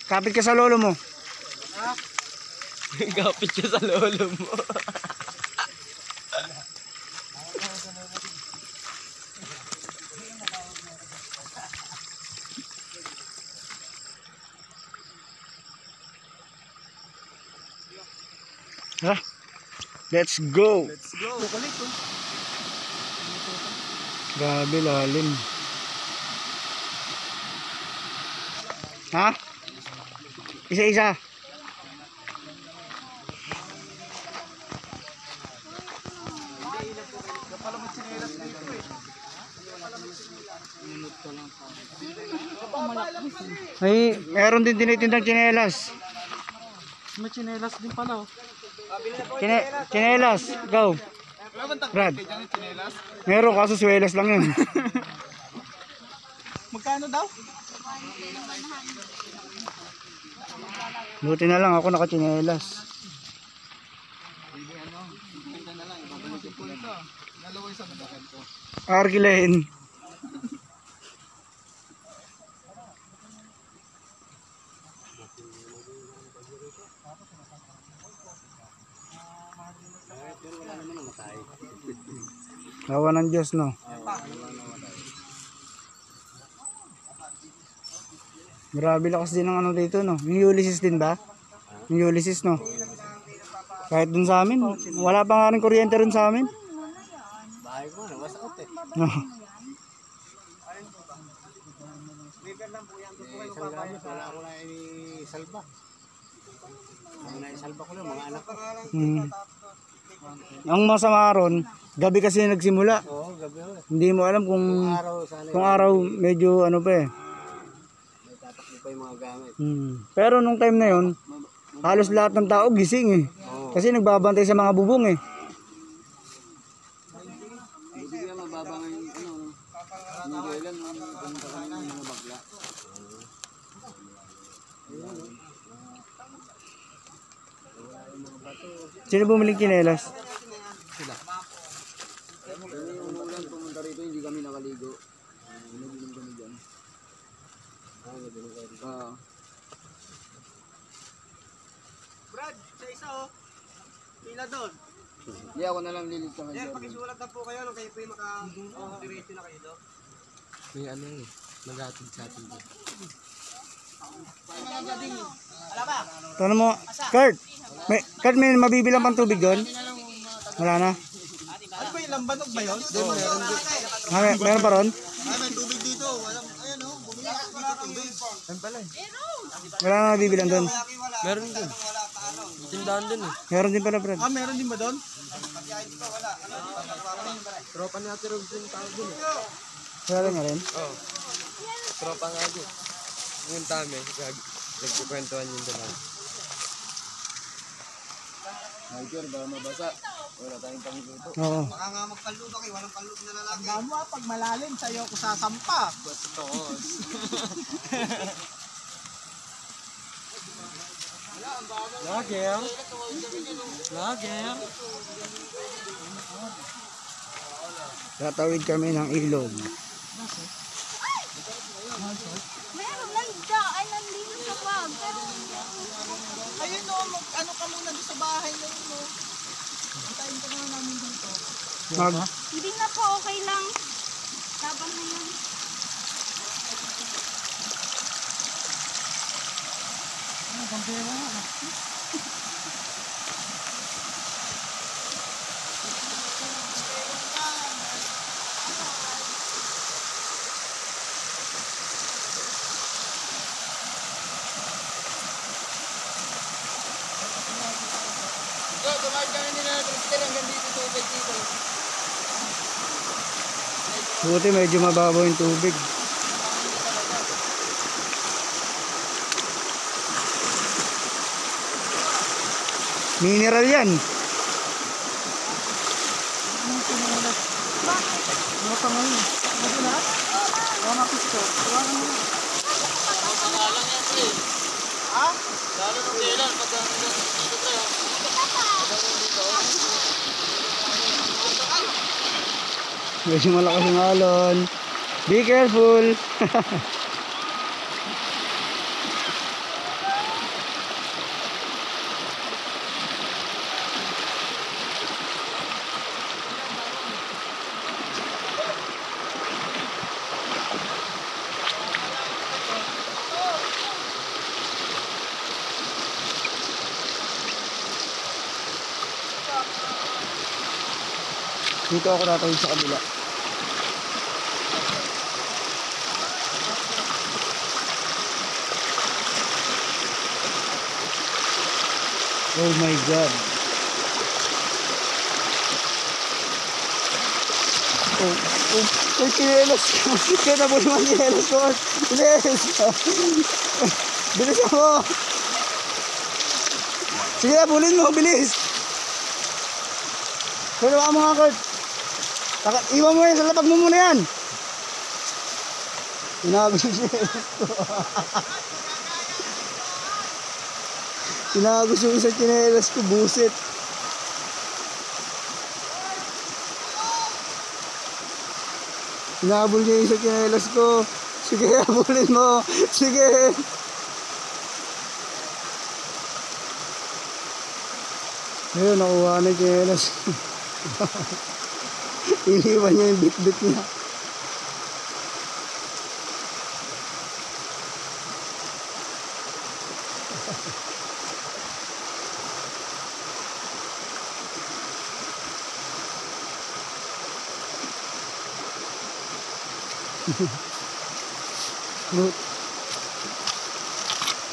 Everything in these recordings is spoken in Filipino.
Kapit ka sa lolo mo. Kapit ka sa lolo mo. Ha? Let's go. Let's go. Grabe lalim. Ha? Isa-isa. Ay, meron din tinitindang tsinelas. May tsinelas din pala. Tsinelas, go. Brad. Meron kaso swelas lang yun. Magkano daw? Buti na lang ako nakatsinelas. Argilahin. Awa ng Diyos, no? Grabe lakas din ng ano dito, no? Yung Ulysses din ba? Yung Ulysses, no? Kahit dun sa amin, wala pa nga rin kuryente rin sa amin. Bahay ko na, wasakot eh. No. Isang gamit, wala ako na isalba. Ang naisalba ko lang, mga anak ko. Ang masama ron, gabi kasi nagsimula. Oo, gabi ho. Hindi mo alam kung Kung araw medyo ano pa eh. may tatakbo pa yung mga gamit. Pero nung time na yon, halos lahat ng tao gising eh. Oo. Kasi nagbabantay sa mga bubong eh. Hindi nga mababa ngayon, hindi ko ilan, punta kami ng mga bagla. Sino bumiling tsinelas? Sila. Pero yung umulan pumunta rito, hindi kami nakaligo. Naginom kami dyan. Naginom kayo dito. Brad, sa isa oh. Pila doon. Hindi ako na lang lilit sa Yan, kanya. pakisulat na po kayo nung kayo po yung maka-diretso na kayo doon. May ano eh, mag-atid sa atin doon. Wala ba? Tanong mo, Kurt, may mabibilang pang tubig doon? Wala na? Ano ba yung lambanog ba yun? Doon meron din. Meron pa ron? May tubig dito. Ayan oh, bumili ako dito tubig. Ano pala eh? Wala na mabibilang doon. Meron din. Tindahan din eh. Meron din pala, Brad. Meron din ba doon? Tropa ni Ate Rob din tao din eh. Wala na rin? Oo. Tropa nga din. Yung tami, nagkukwentuhan yung dalawa. Michael, ba mabasa? Wala tayong pangluto. Oo. Baka nga magkaluto kayo, walang kaluto na lalaki. Ang damo pag malalim sa'yo ko sasampa. Bastos. Lager. Lager. Tatawid kami ng ilog. Meron lang daan nandito sa bag. Pero Ayun no, ano ka muna doon sa bahay na yun no. Antayin ka na namin dito. hindi na po, okay lang. Laban na yan. Dumaan kami nila na Tristan hanggang dito tubig dito. Buti medyo mababaw yung tubig. Mineral yan. Lalo nung kailan, pag dito kayo. Medyo malakas yung alon. Be careful. Dito ako tatawid sa kabila. Oh my God. Chinelas ko. Kaya nabuli mo ang chinelas ko. Bilis. Bilis ako. Sige, bulin mo. Bilis. Kaya mo nga, Kurt. Iwan mo yan. Sa lapag mo muna yan. Tinagos yung chinelas ko. Tinagos yung isang chinelas ko. Busit. Hinabol niya yung isang chinelas ko. Sige, habulin mo. Sige. Ayun, nakuha na yung chinelas. Iniwan niya yung bit-bit niya.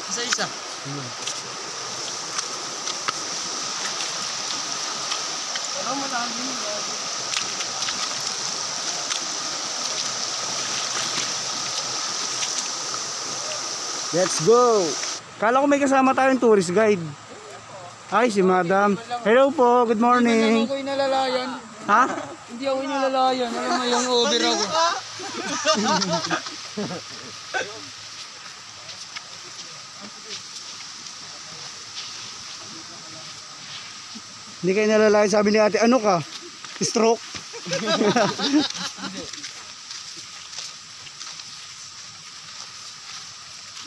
Isa-isa. Let's go! Kala ko may kasama tayong tourist guide. Ay, si Madam. Hello po, good morning. Hindi ako inalalayan. Ha? Hindi ako inalalayan. Alam mo yung over ako. Hindi kayo nalalayan. Sabi ni ate, ano ka? Stroke?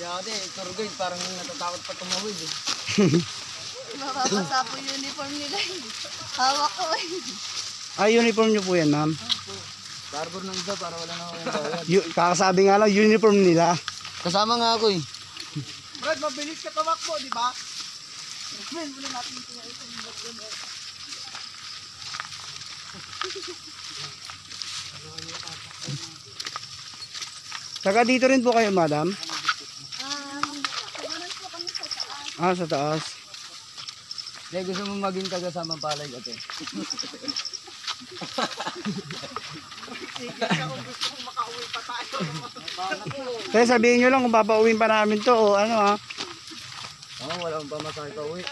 Kaya ate, tour guide parang natatakot pa tumawid eh. Mababasa po yung uniform nila. Hawak ko eh. Ay, uniform nyo po yan, ma'am. Barbor ng iba para wala na akong bayad. Kakasabi nga lang, uniform nila. Kasama nga ako eh. Brad, mabilis ka tumakbo, di ba? Men, muna natin ito na ito. Saka dito rin po kayo, madam? Sigurad po kami sa taas. Ah, sa taas. Dahil gusto mo maging taga-samang palay ate. Sige ka kung gusto kong makauwi pa tayo. Kaya sabihin nyo lang kung papauwiin pa namin to o ano ha. Oo, wala akong pamasahe pa uwi.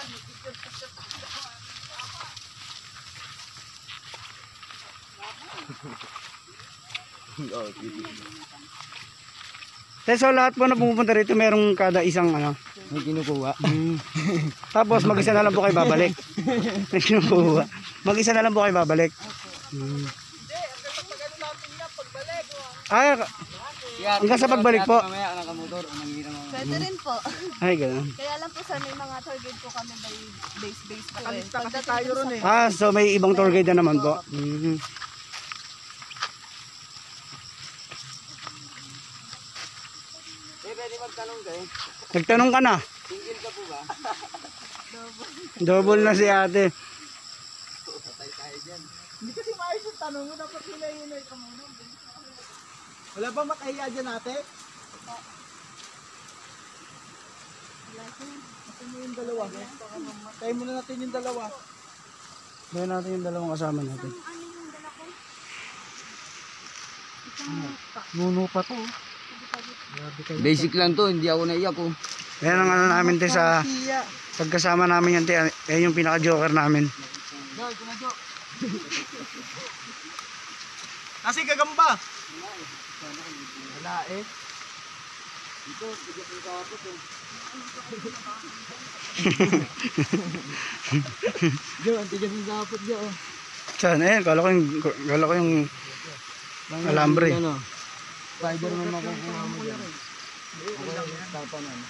Kaya so lahat po na pumupunta rito merong kada isang ano. May kinukuha. Tapos mag-isa na lang po kayo babalik. May kinukuha. Mag-isa na lang po kayo babalik. Hindi, hanggang pag ano natin niya, pagbalik. Ay, hanggang sa pagbalik po. Mamaya nakamotor, nangira mo. Pwede rin po. Ay, ganun. Kaya lang po sir, may mga tour guide po kami by base po eh. Nakalista kasi tayo ron eh. Ah, so may ibang tour guide na naman po. Pwede magtanong kayo. Nagtanong ka na. Single ka po ba? Double na si ate. Hindi kasi maayos yung tanong mo, dapat hinay-hinay ka muna. Wala ba makahiya dyan ate? Ito mo yung dalawa. Tayo muna natin yung dalawa. Gawin natin yung dalawang kasama natin. Nuno pa to. Basic lang to, hindi ako naiyak ko. Yan ang ano namin te sa Hiya. pagkasama namin yan te. Yan yung pinaka-joker namin. Joy, kumadyo. Kasi gagamba. Wala eh. Dito, tigas yung kapot eh. Jo, ang tigas yung kapot Jo. Saan? Eh, kala ko yung alambre. Ano? Spider-Man makukuha mo dyan. Okay, tapan ano.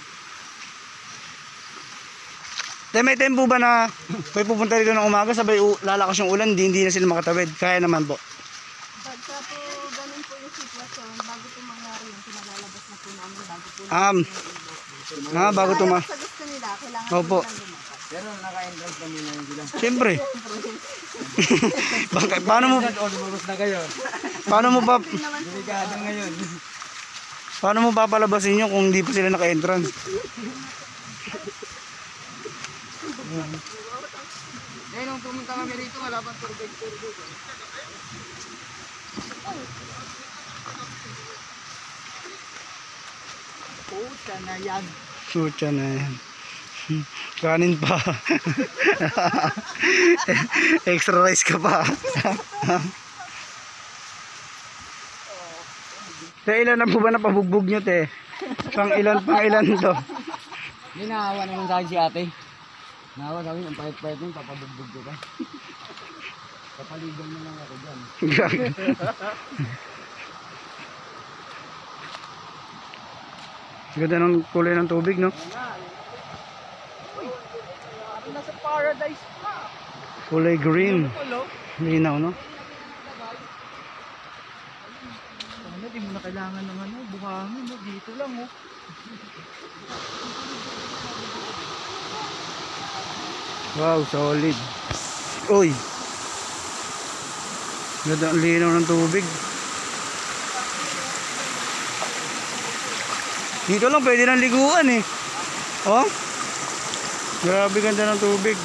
Te, may tempo ba na may pupunta dito ng umaga sabay lalakas yung ulan, hindi na sila makatawid? Kaya naman po. Pagka po ganun po yung sitwasyon, bago po mangyari yun, pinalalabas na po namin bago po Bago Kaya sa gusto nila, kailangan Opo. po nilang lumakas. Pero naka-entrance na muna yun sila. Siyempre. Paano mo Lumabas na kayo. Delikado ngayon. paano mo papalabasin yun kung hindi pa sila naka-entrance? Eh, nung pumunta kami rito, wala pang tour guide. Puta na yan. Sutya na yan. Kanin pa. Extra rice ka pa. Sa ilan na po ba napabugbog nyo, te? Pang ilan to? Hindi, naawa naman sa akin si ate. Naawa sa akin, ang pahit-pahit nun, papabugbog ko pa. Papaligan mo lang ako dyan. Ganda ng kulay ng tubig, no? Nasa paradise pa. Kulay green. Linaw, no? Ano, di mo na kailangan ng ano, buhangin, no? Dito lang, oh. Wow, solid. Uy! Ganda ang linaw ng tubig. Dito lang pwede nang liguan eh. Oh? Grabe ganda ng tubig.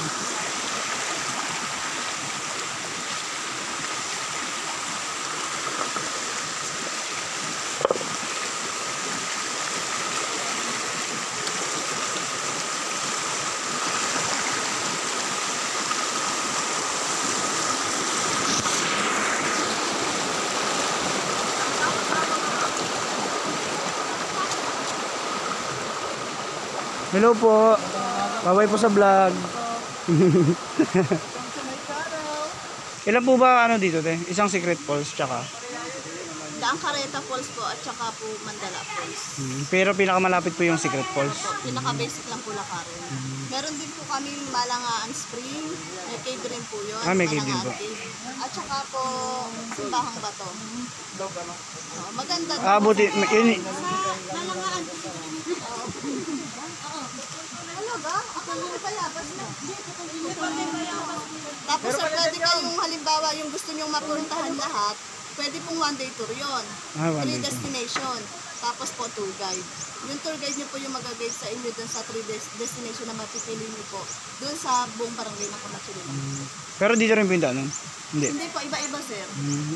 Hello po. Bye-bye po sa vlog. Ilan po ba ano dito, te? Isang Secret Falls tsaka. Ang Careta Falls po at saka po Mandala Falls. Pero pinakamalapit po yung Secret Falls. Pinaka-basic lang po Lakarin. Meron din po kami Malangaan Spring. May cave rin po yun. Ah, may cave din po. Malangaan Cave. At saka po Simbahang Bato. Maganda. Ah, buti. Yun, Malangaan. Talaga? Ako yung payabas na. Tapos sir, pwede kayong halimbawa yung gusto nyong mapuntahan lahat, pwede pong one day tour yun. Ah, one day 3 tour. destination. Tapos po tour guide. Yung tour guide nyo po yung mag-guide sa inyo dun sa 3 destination na mapipili nyo po. Dun sa buong barangay na Pamachulina. pero dito rin po yung daanan? Hindi. Hindi po, iba-iba sir.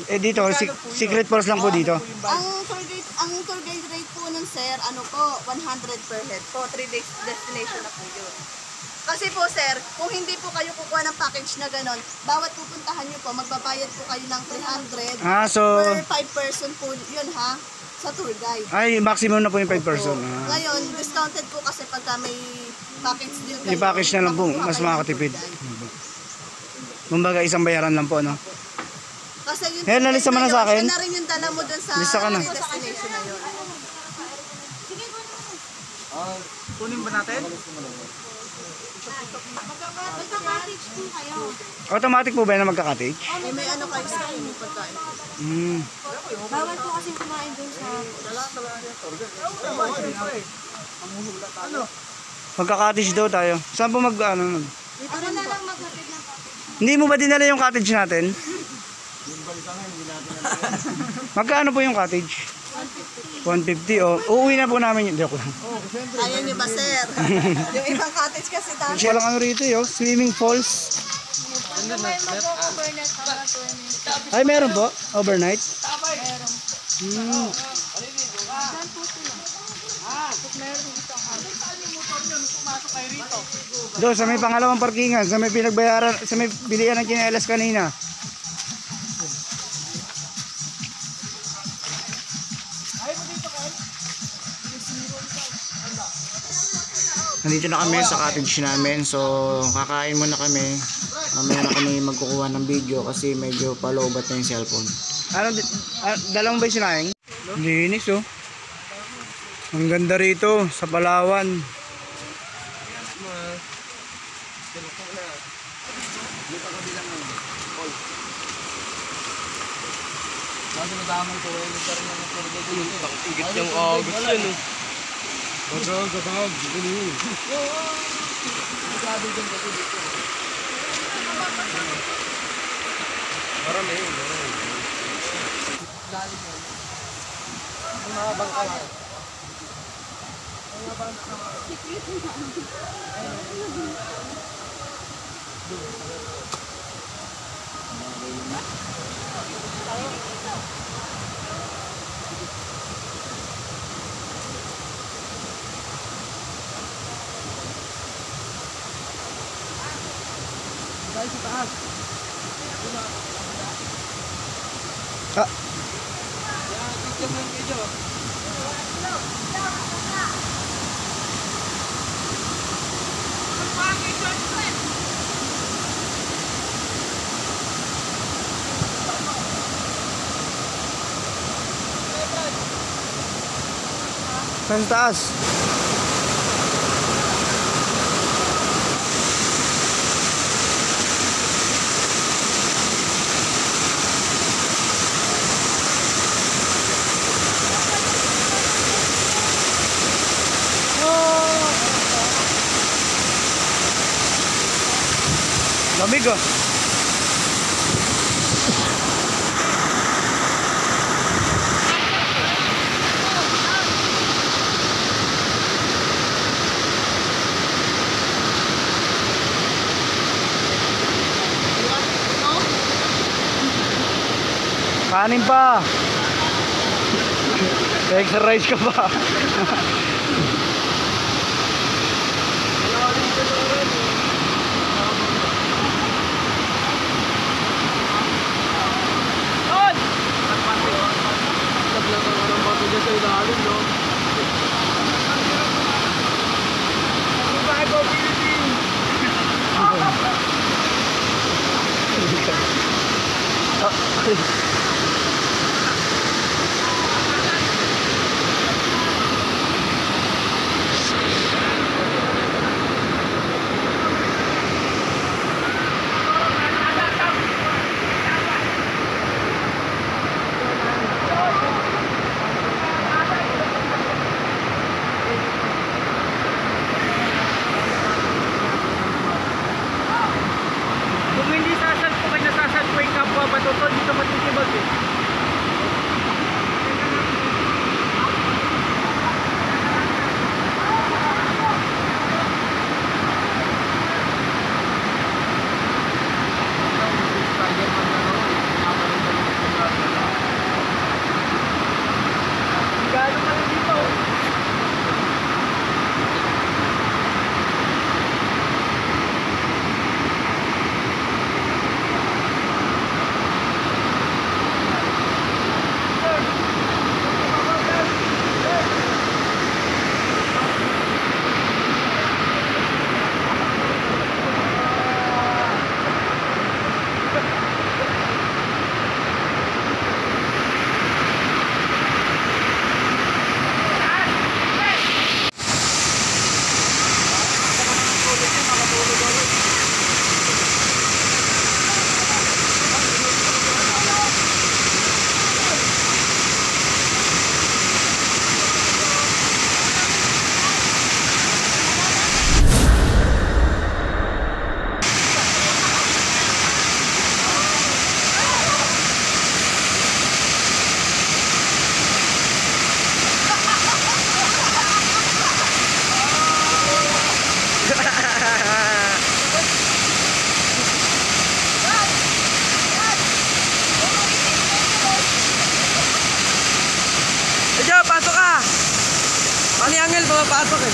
Eh dito, Secret Falls lang po dito. Ang tour guide rate po nun sir, ano po, 100 per head po. 3 days destination na po yun. Kasi po sir, kung hindi po kayo kukuha ng package na ganon, bawat pupuntahan nyo po, magbabayad po kayo ng 300 Ah, so per 5 person po yun ha, sa tour guide. ay maximum na po yung 5 person. Ah. Ngayon, discounted po kasi pagka may package deal kayo. Yung package na lang po, makukuha mas kayo ng makakatipid. tour guide. Kumbaga isang bayaran lang po, no? Kasi yung Eh, nalista mo na sa akin? siya na rin yung dala mo dun sa Lista ka na. destination na yun. Kunin ba natin? Magka-package po kayo. Automatic po ba na magka-cottage? Eh, may ano kayo sa inyo pagkain. Bawal po kasi kumain dun sa... Magka-cottage daw tayo. Saan po ano? Dito rin na lang maghatid ng Hindi mo ba dinala yung cottage natin? Magkano po yung cottage? 150 oh. Uuwi na po namin yun. Joke lang. Ayaw nyo ba, sir? Yung ibang cottage kasi dami. Walang ano rito yo, swimming falls. Ay meron po, overnight. Doon sa may pangalawang parkingan, sa may pinagbayaran, sa may bilihan ng tsinelas kanina. Nandito na kami sa cottage namin, so kakain muna kami. Mamaya na kami magkukuha ng video kasi medyo palobat na yung cellphone. Ano, dalawang ba yung sinaing? Linis oh. Ang ganda rito sa Palawan. Kasi nadamay ko, eh, nagkaroon na ng tour guide yun. Tigit yung August yun eh. Bagag, Sigado dyan kasi dito. Marami yun. Lalim yun. Ang mga bangka lang. Ang mga bangka lang. Guys, sa taas. Ah, Yan, picture ng video. saan sa taas? Lamig ah. Kanin pa. Exercise ka pa. Sa ilalim, no? Bago, Philippines! Kung hindi sasalpukin na sasalpukin kapwa patutol, dito matitibag eh. Gano'n ka dito? Medyo, pasok ka! Pang Angel, pumapasok eh.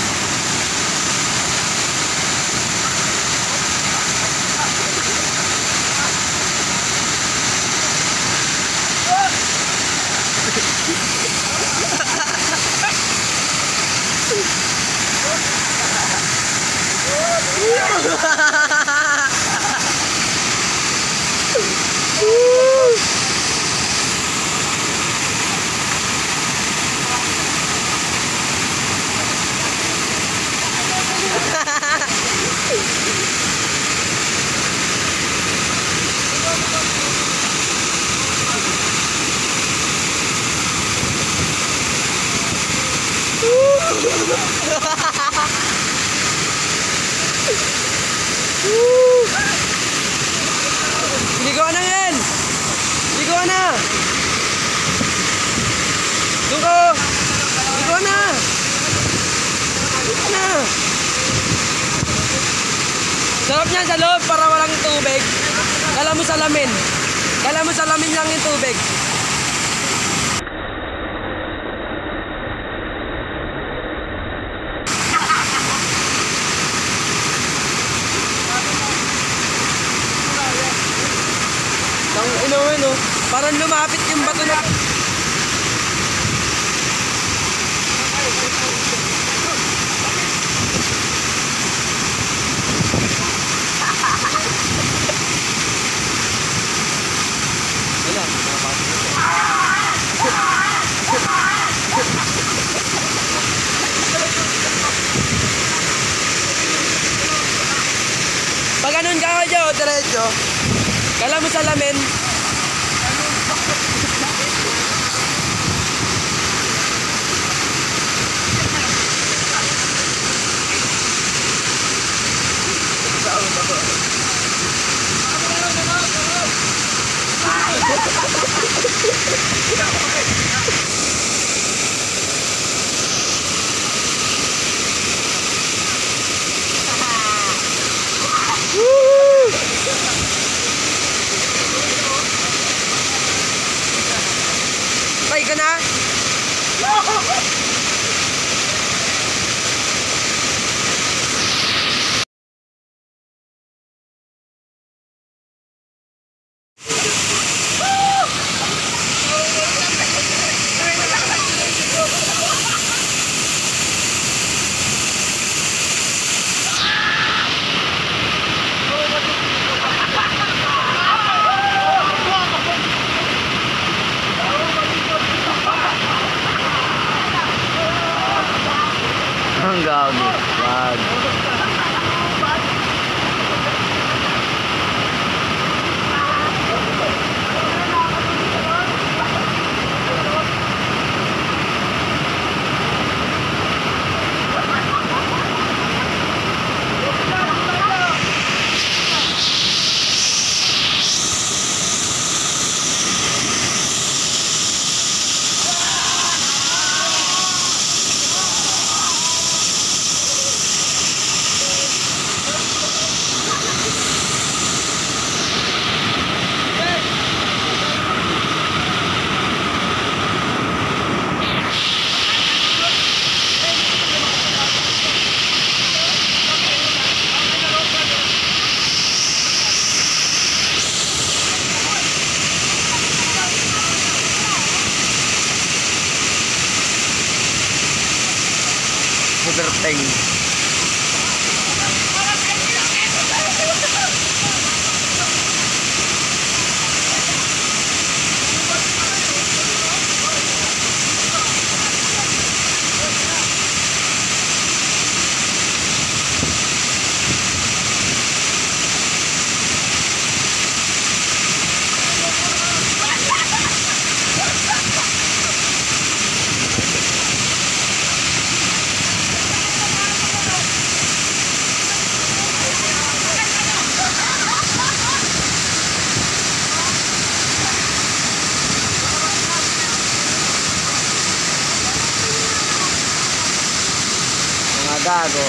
Liko! Liko na! Liko na! Sarap niyan sa loob para walang tubig. Kala mo salamin. Kala mo salamin lang yung tubig. Ang inuwi no, parang lumapit yung bato na. Pag ganun ka kayo, diretso. Kala mo salamin. Tay ka na? Ang gago. Wag. Overtime. Mga gago.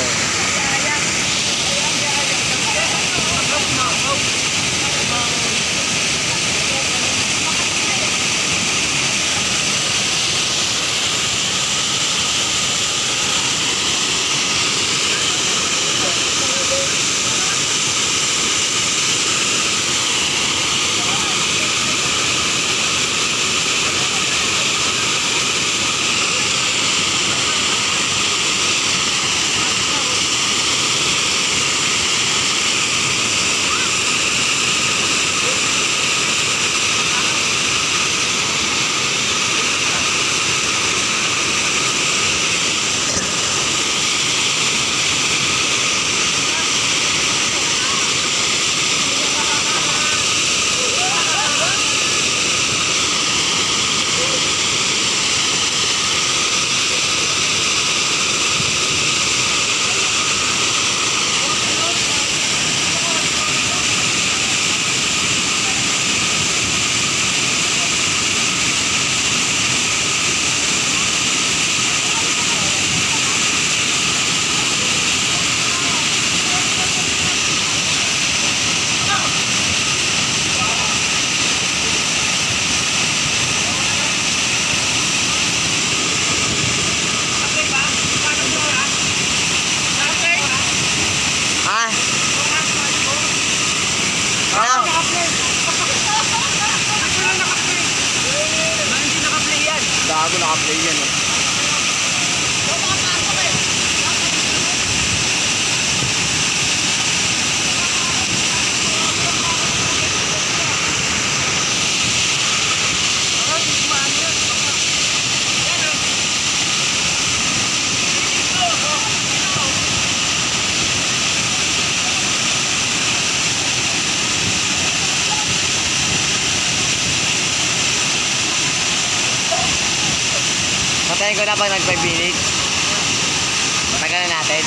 naka-play yan eh. Patayin ko na pag nag 5 minutes. Matagal na natin.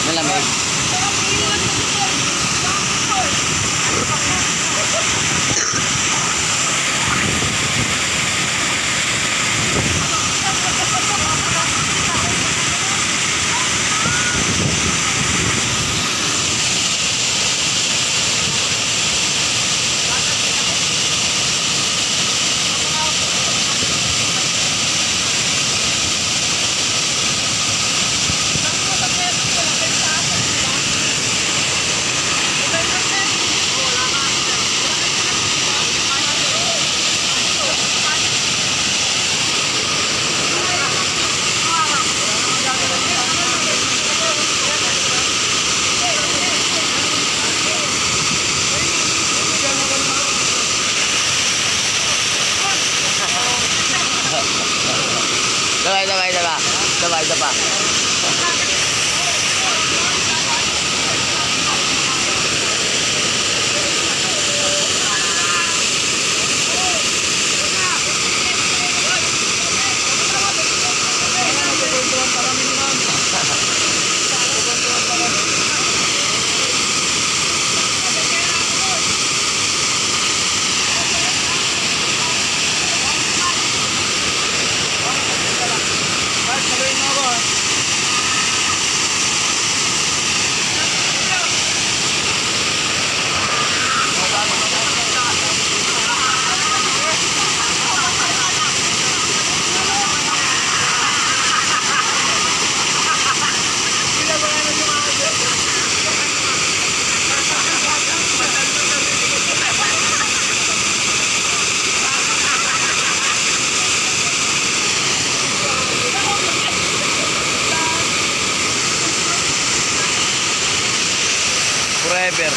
Malamig. Sabay. Forever.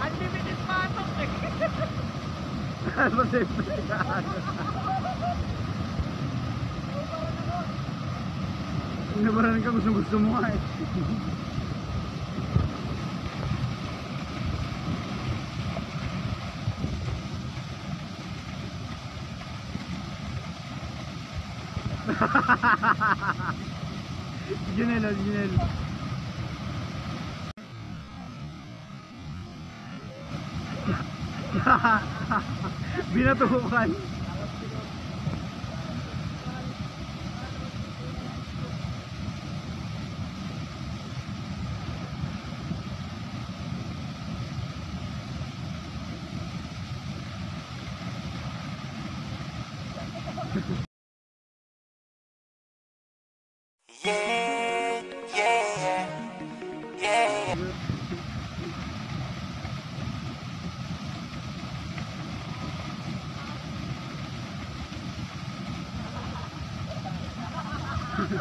Unlimited patok eh. Nabaran ka, gusto mo nga eh. Junel. Binatukan. Tangan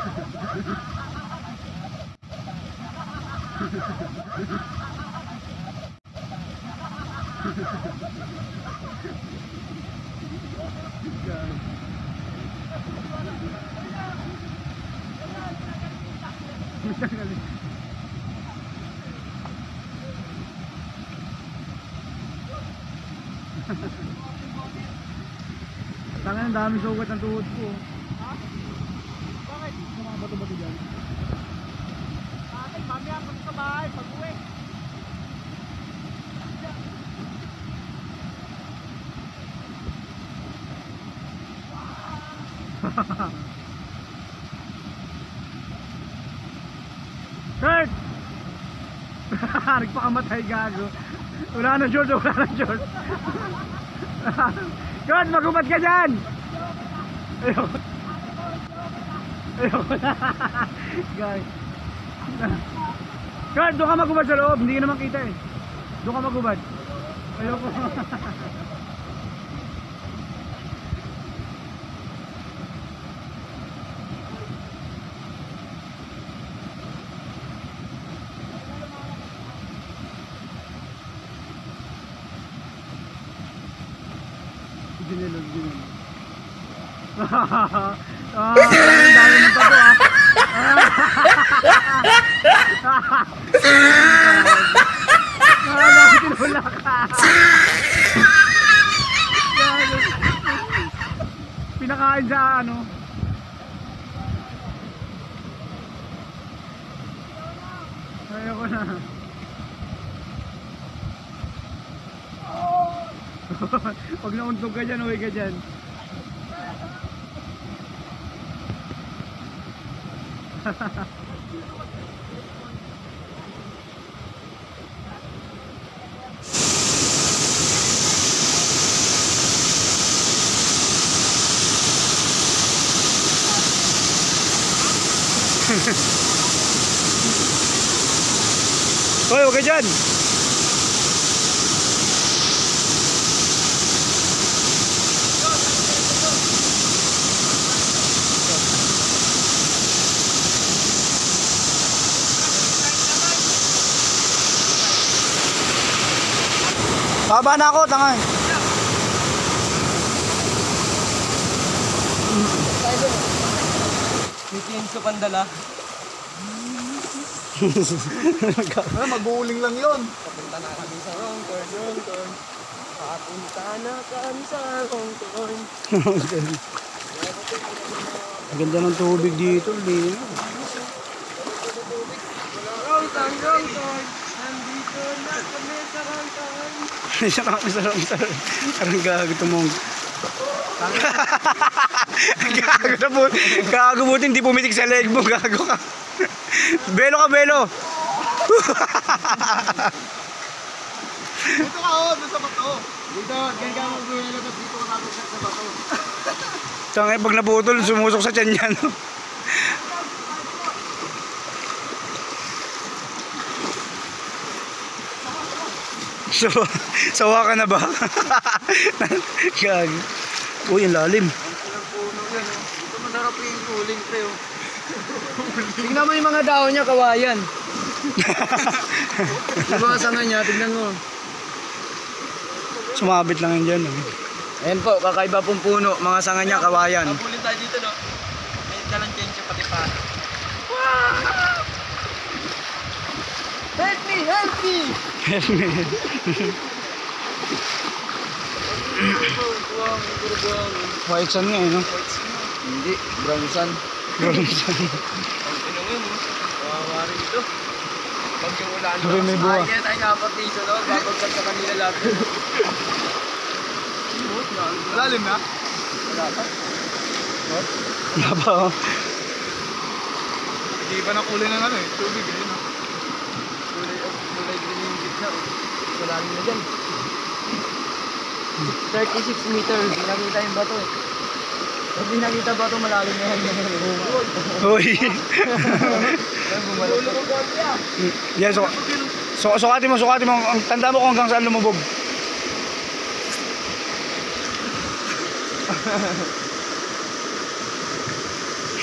ang dami sugat ng tuhod ko. Ha? Bakit? Mga bato-bato dyan. Atin, mamaya pag sa bahay, pag-uwi. Kurt! Nagpakamatay gago. Wala na short, wala na short. Kurt, magumad ka dyan! Ayoko. Ayoko na. Guys. Kurt, doon ka magumad sa loob. Hindi ka naman kita eh. Doon ka magumad. Ayoko. Ginilog. Ang dami ng tato ah. Bakit tinula ka? Pinakain sa ano? Ayoko na. Pag nauntog ka dyan, uwi ka dyan. Hoy, huwag ka dyan! Baba na ako, tangan. Mitin sa pandala. Mag-uuling lang yun. Papunta na kami sa wrong turn. Papunta na kami sa wrong turn. Ang ganda ng tubig dito, Lino. Wrong turn. Nandito na kami sa wrong turn. Isa na kami sa rong. Parang gago tumong. Gago buti, hindi pumitik sa leg mo. Gago ka. Belo ka, belo. Dito ka doon sa bato. Dito, ganyan ka mag-uwi tapos dito ka nakagsak sa bato. Tangay, pag naputol, sumusok sa tiyan yan. Sawa ka na ba? Gag. Uy, ang lalim. Ang puno yan. Dito masarap yung uling pre. Tingnan mo yung mga dahon niya, kawayan. Diba sanga niya, tignan mo. Sumabit lang yan dyan. Ayan po, kakaiba pong puno, mga sanga niya, kawayan. Napulin tayo dito, no? May dalang change pati pa. Help me! Help me! White sun nga eh, no? Hindi, brown sun. Brown sun. Ang tinong yun, wawari ito. Pag yung ulan, Sabi may buwa. kaya tayo kapat dito, no? Babagsak sa kanila lahat. Lalim na? Wala pa. Wala pa, oh. Hindi pa na kulay ng ano eh, tubig eh, no? Kulay green yung gitna, oh. Wala rin na dyan. 36 meters, hindi nakita yung bato eh. Pag hindi nakita bato, malalim na yan. Uy. Bumalo ko konti ah. Yan, sukati mo. Ang tanda mo kung hanggang saan lumubog.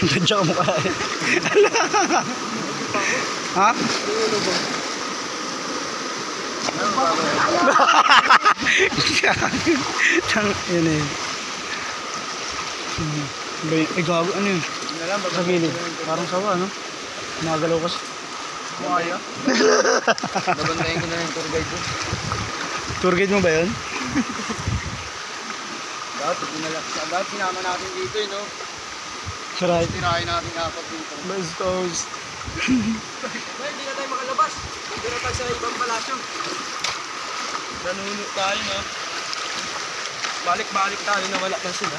Tadya ka mukha eh. Ha? Tang, yun eh. Eh, gago, ano yun? Sa gilid. Parang sawa, no? Nagalaw kasi. Kaya? Nabantayin ko na yung tour guide ko. Tour guide mo ba yun? Dapat sinama natin dito no? Right. Tirahin natin apat dito. Bastos. Hindi na tayo makalabas. Hindi na tayo sa ibang palasyo. Nanuno tayo no? Balik-balik tayo na wala na sila.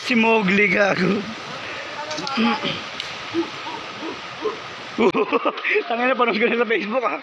Si Mowgli gago. Tangina, parang ganun sa Facebook ah.